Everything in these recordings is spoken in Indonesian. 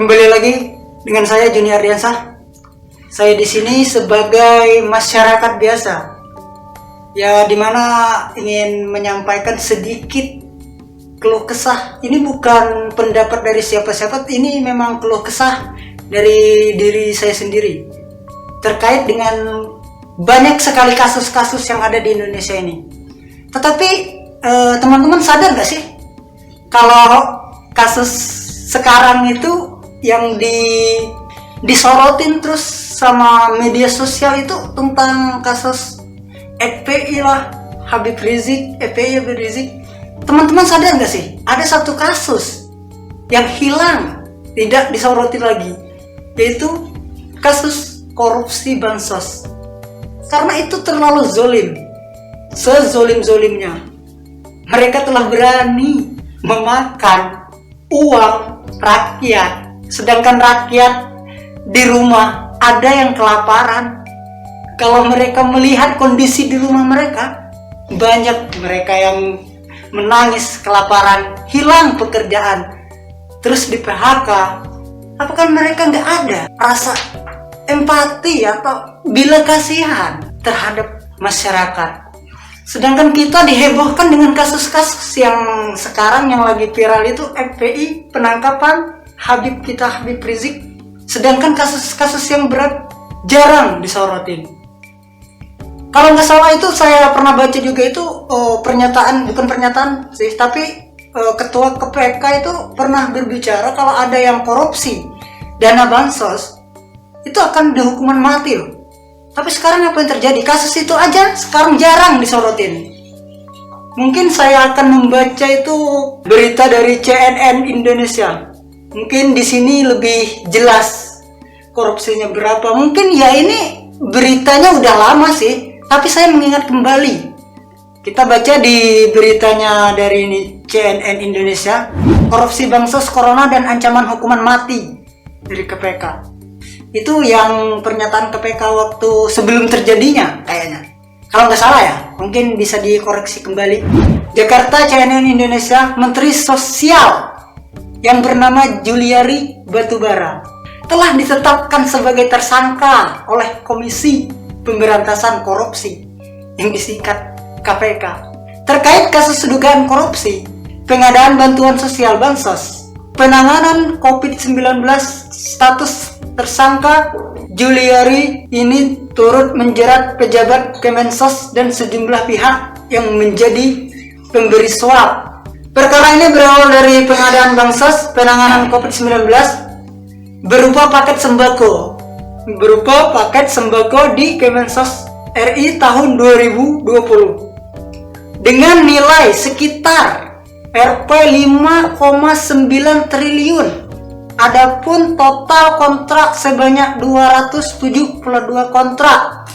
Kembali lagi dengan saya Juni Ardiansah. Saya di sini sebagai masyarakat biasa, ya dimana ingin menyampaikan sedikit keluh kesah. Ini bukan pendapat dari siapa-siapa, ini memang keluh kesah dari diri saya sendiri terkait dengan banyak sekali kasus-kasus yang ada di Indonesia ini. Tetapi teman-teman sadar gak sih kalau kasus sekarang itu yang disorotin terus sama media sosial itu tentang kasus FPI lah, Habib Rizik, FPI Habib Rizik. Teman-teman sadar gak sih ada satu kasus yang hilang, tidak disoroti lagi, yaitu kasus korupsi bansos. Karena itu terlalu zolim, sezolim-zolimnya mereka telah berani memakan uang rakyat, sedangkan rakyat di rumah ada yang kelaparan. Kalau mereka melihat kondisi di rumah mereka, banyak mereka yang menangis kelaparan, hilang pekerjaan, terus di PHK. Apakah mereka nggak ada rasa empati atau bila kasihan terhadap masyarakat? Sedangkan kita dihebohkan dengan kasus-kasus yang sekarang yang lagi viral itu FPI, penangkapan Habib Rizik. Sedangkan kasus-kasus yang berat jarang disorotin. Kalau nggak salah itu saya pernah baca juga itu bukan pernyataan sih, tapi ketua KPK itu pernah berbicara kalau ada yang korupsi dana bansos itu akan dihukuman mati loh. Tapi sekarang apa yang terjadi? Kasus itu aja sekarang jarang disorotin. Mungkin saya akan membaca itu berita dari CNN Indonesia. Mungkin di sini lebih jelas korupsinya berapa. Mungkin ya ini beritanya udah lama sih, tapi saya mengingat kembali. Kita baca di beritanya dari ini CNN Indonesia, korupsi bansos corona dan ancaman hukuman mati dari KPK. Itu yang pernyataan KPK waktu sebelum terjadinya kayaknya. Kalau nggak salah ya, mungkin bisa dikoreksi kembali. Jakarta, CNN Indonesia, Menteri Sosial yang bernama Juliari Batubara telah ditetapkan sebagai tersangka oleh Komisi Pemberantasan Korupsi yang disingkat KPK terkait kasus dugaan korupsi, pengadaan bantuan sosial bansos, penanganan COVID-19. Status tersangka Juliari ini turut menjerat pejabat Kemensos dan sejumlah pihak yang menjadi pemberi suap. Perkara ini berawal dari pengadaan bansos penanganan COVID-19 berupa paket sembako di Kemensos RI tahun 2020 dengan nilai sekitar Rp 5,9 triliun. Adapun total kontrak sebanyak 272 kontrak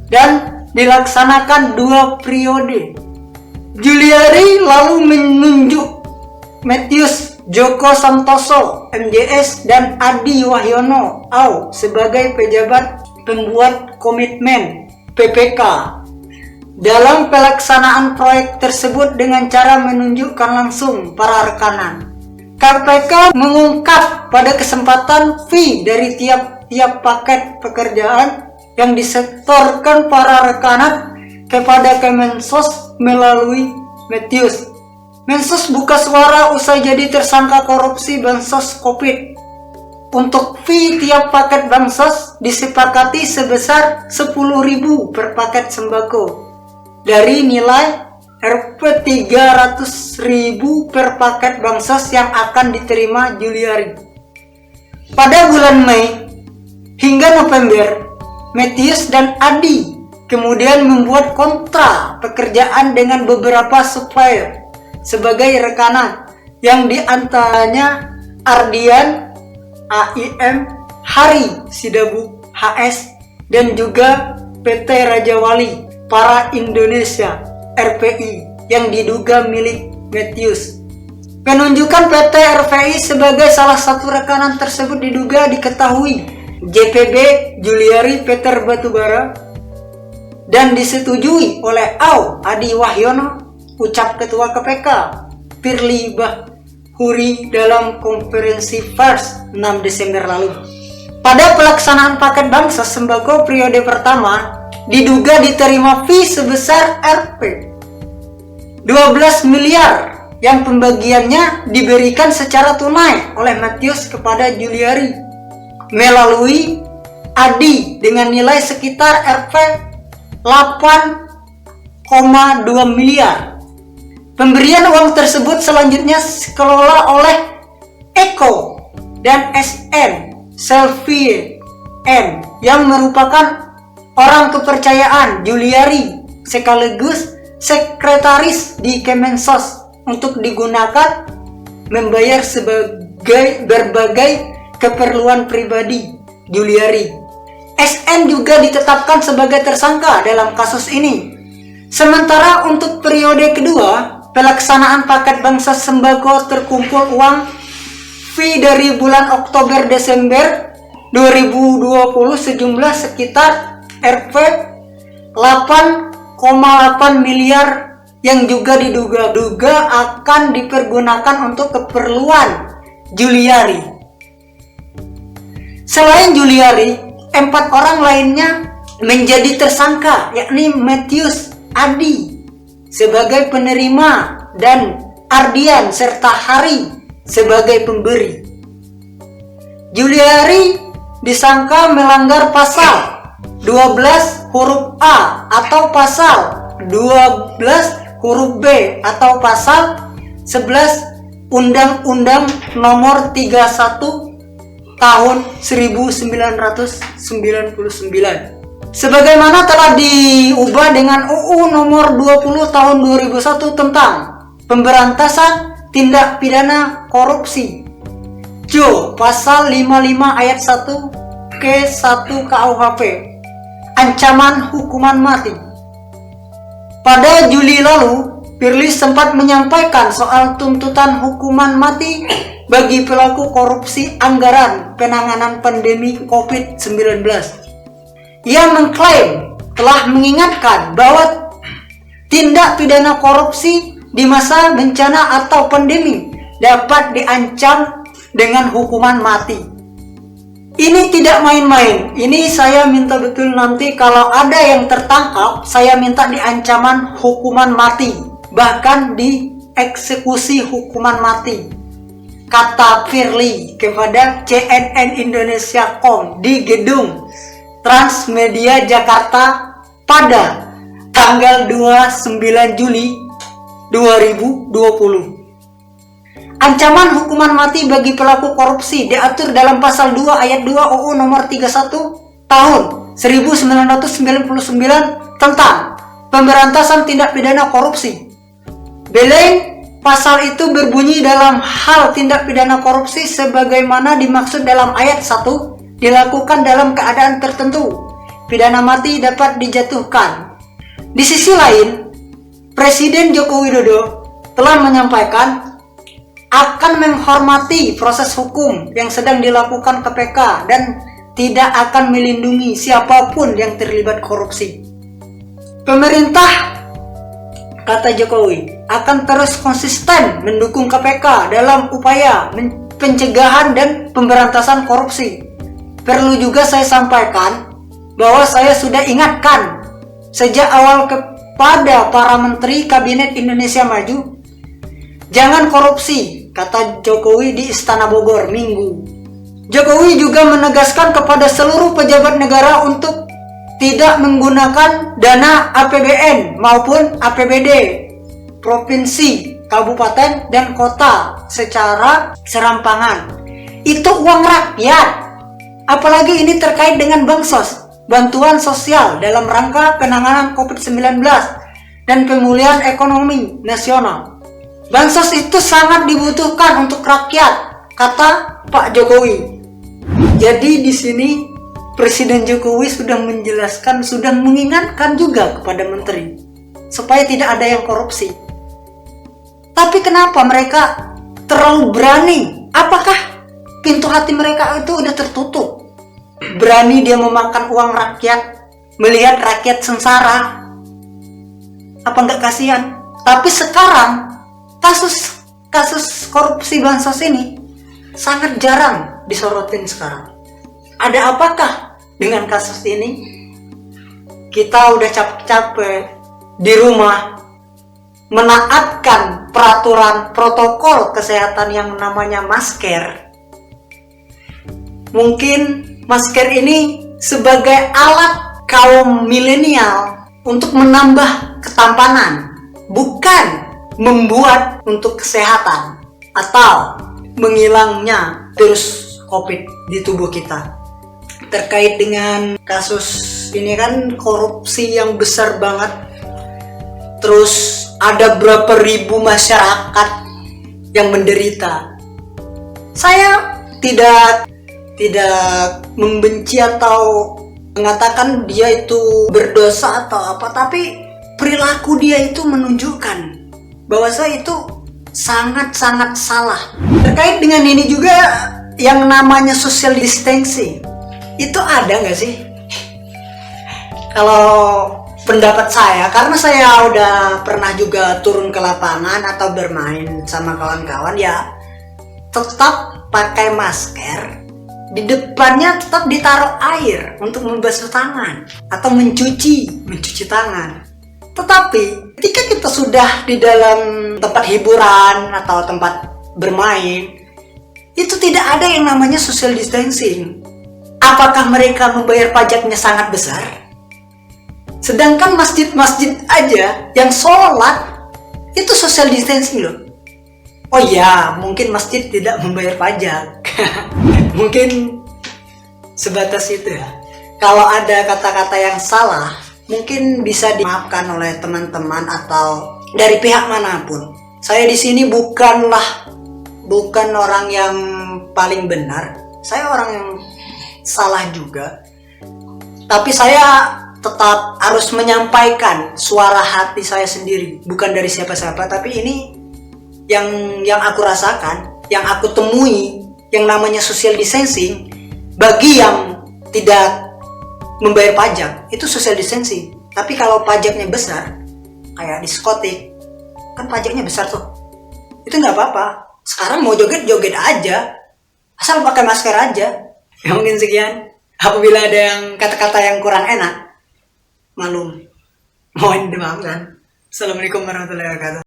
dan dilaksanakan 2 periode. Juliari lalu menunjuk Metius Joko Santoso MJS dan Adi Wahyono AU sebagai pejabat pembuat komitmen PPK dalam pelaksanaan proyek tersebut dengan cara menunjukkan langsung para rekanan. KPK mengungkap pada kesempatan fee dari tiap-tiap paket pekerjaan yang disetorkan para rekanan kepada Kemensos melalui Metius. Mensos buka suara usai jadi tersangka korupsi bansos COVID. Untuk fee tiap paket bansos disepakati sebesar 10.000 per paket sembako dari nilai Rp 300.000 per paket bansos yang akan diterima Juliari. Pada bulan Mei hingga November, Metius dan Adi kemudian membuat kontrak pekerjaan dengan beberapa supplier sebagai rekanan, yang diantaranya Ardian, AIM, Hari Sidabu, HS, dan juga PT Raja Wali Para Indonesia RPI yang diduga milik Metius. Penunjukan PT RPI sebagai salah satu rekanan tersebut diduga diketahui JPB Juliari Peter Batubara dan disetujui oleh AU Adi Wahyono, ucap Ketua KPK Firly Huri dalam konferensi pers 6 Desember lalu. Pada pelaksanaan paket bansos sembako periode pertama, diduga diterima fee sebesar Rp 12 miliar yang pembagiannya diberikan secara tunai oleh Matius kepada Juliari melalui Adi dengan nilai sekitar Rp 8,2 miliar. Pemberian uang tersebut selanjutnya dikelola oleh Eko dan SN Selvie N yang merupakan orang kepercayaan Juliari sekaligus sekretaris di Kemensos untuk digunakan membayar sebagai berbagai keperluan pribadi Juliari. SN juga ditetapkan sebagai tersangka dalam kasus ini. Sementara untuk periode kedua, pelaksanaan paket bansos sembako terkumpul uang fee dari bulan Oktober Desember 2020 sejumlah sekitar Rp 8,8 miliar yang juga diduga-duga akan dipergunakan untuk keperluan Juliari. Selain Juliari, 4 orang lainnya menjadi tersangka, yakni Matius, Adi sebagai penerima dan Ardian serta Hari sebagai pemberi. Juliari disangka melanggar pasal 12 huruf A atau pasal 12 huruf B atau pasal 11 Undang-Undang Nomor 31 Tahun 1999. Sebagaimana telah diubah dengan UU Nomor 20 Tahun 2001 tentang Pemberantasan Tindak Pidana Korupsi. Jo, pasal 55 ayat 1 ke 1 KUHP. Ancaman hukuman mati. Pada Juli lalu, Firly sempat menyampaikan soal tuntutan hukuman mati bagi pelaku korupsi anggaran penanganan pandemi COVID-19. Ia mengklaim telah mengingatkan bahwa tindak pidana korupsi di masa bencana atau pandemi dapat diancam dengan hukuman mati. Ini tidak main-main. Ini saya minta betul nanti kalau ada yang tertangkap, saya minta diancaman hukuman mati, bahkan dieksekusi hukuman mati, kata Firly kepada CNN Indonesia.com di gedung Transmedia Jakarta pada tanggal 29 Juli 2020. Ancaman hukuman mati bagi pelaku korupsi diatur dalam pasal 2 ayat 2 UU Nomor 31 Tahun 1999 tentang Pemberantasan Tindak Pidana Korupsi. Belain pasal itu berbunyi dalam hal tindak pidana korupsi sebagaimana dimaksud dalam ayat 1 dilakukan dalam keadaan tertentu, pidana mati dapat dijatuhkan. Di sisi lain, Presiden Joko Widodo telah menyampaikan akan menghormati proses hukum yang sedang dilakukan KPK dan tidak akan melindungi siapapun yang terlibat korupsi. Pemerintah, kata Jokowi, akan terus konsisten mendukung KPK dalam upaya pencegahan dan pemberantasan korupsi. Perlu juga saya sampaikan bahwa saya sudah ingatkan sejak awal kepada para menteri Kabinet Indonesia Maju, jangan korupsi, kata Jokowi di Istana Bogor Minggu. Jokowi juga menegaskan kepada seluruh pejabat negara untuk tidak menggunakan dana APBN maupun APBD provinsi, kabupaten, dan kota secara serampangan. Itu uang rakyat. Apalagi ini terkait dengan bansos, bantuan sosial dalam rangka penanganan COVID-19 dan pemulihan ekonomi nasional. Bansos itu sangat dibutuhkan untuk rakyat, kata Pak Jokowi. Jadi di sini Presiden Jokowi sudah menjelaskan, sudah mengingatkan juga kepada menteri supaya tidak ada yang korupsi. Tapi kenapa mereka terlalu berani? Apakah pintu hati mereka itu udah tertutup? Berani dia memakan uang rakyat, melihat rakyat sengsara. Apa enggak kasihan? Tapi sekarang kasus kasus korupsi bansos ini sangat jarang disorotin sekarang. Ada apakah dengan kasus ini? Kita udah capek-capek di rumah menaatkan peraturan protokol kesehatan yang namanya masker. Mungkin masker ini sebagai alat kaum milenial untuk menambah ketampanan, bukan membuat untuk kesehatan atau menghilangnya virus COVID di tubuh kita. Terkait dengan kasus ini kan korupsi yang besar banget, terus ada berapa ribu masyarakat yang menderita. Saya tidak membenci atau mengatakan dia itu berdosa atau apa, tapi perilaku dia itu menunjukkan bahwa saya itu sangat-sangat salah. Terkait dengan ini juga yang namanya social distancing, itu ada nggak sih? Kalau pendapat saya, karena saya udah pernah juga turun ke lapangan atau bermain sama kawan-kawan, ya tetap pakai masker, di depannya tetap ditaruh air untuk membasuh tangan atau mencuci tangan. Tetapi ketika kita sudah di dalam tempat hiburan atau tempat bermain, itu tidak ada yang namanya social distancing. Apakah mereka membayar pajaknya sangat besar? Sedangkan masjid-masjid aja yang sholat itu social distancing loh. Oh ya, mungkin masjid tidak membayar pajak. Mungkin sebatas itu ya. Kalau ada kata-kata yang salah, mungkin bisa dimaafkan oleh teman-teman atau dari pihak manapun. Saya di sini bukan orang yang paling benar. Saya orang yang salah juga. Tapi saya tetap harus menyampaikan suara hati saya sendiri, bukan dari siapa-siapa, tapi ini yang aku rasakan, yang aku temui, yang namanya social distancing. Bagi yang tidak membayar pajak, itu social distancing. Tapi kalau pajaknya besar, kayak diskotik, kan pajaknya besar tuh, itu nggak apa-apa. Sekarang mau joget-joget aja, asal pakai masker aja. Ya mungkin sekian. Apabila ada yang kata-kata yang kurang enak, maklum, mohon dimaafkan. Assalamualaikum warahmatullahi wabarakatuh.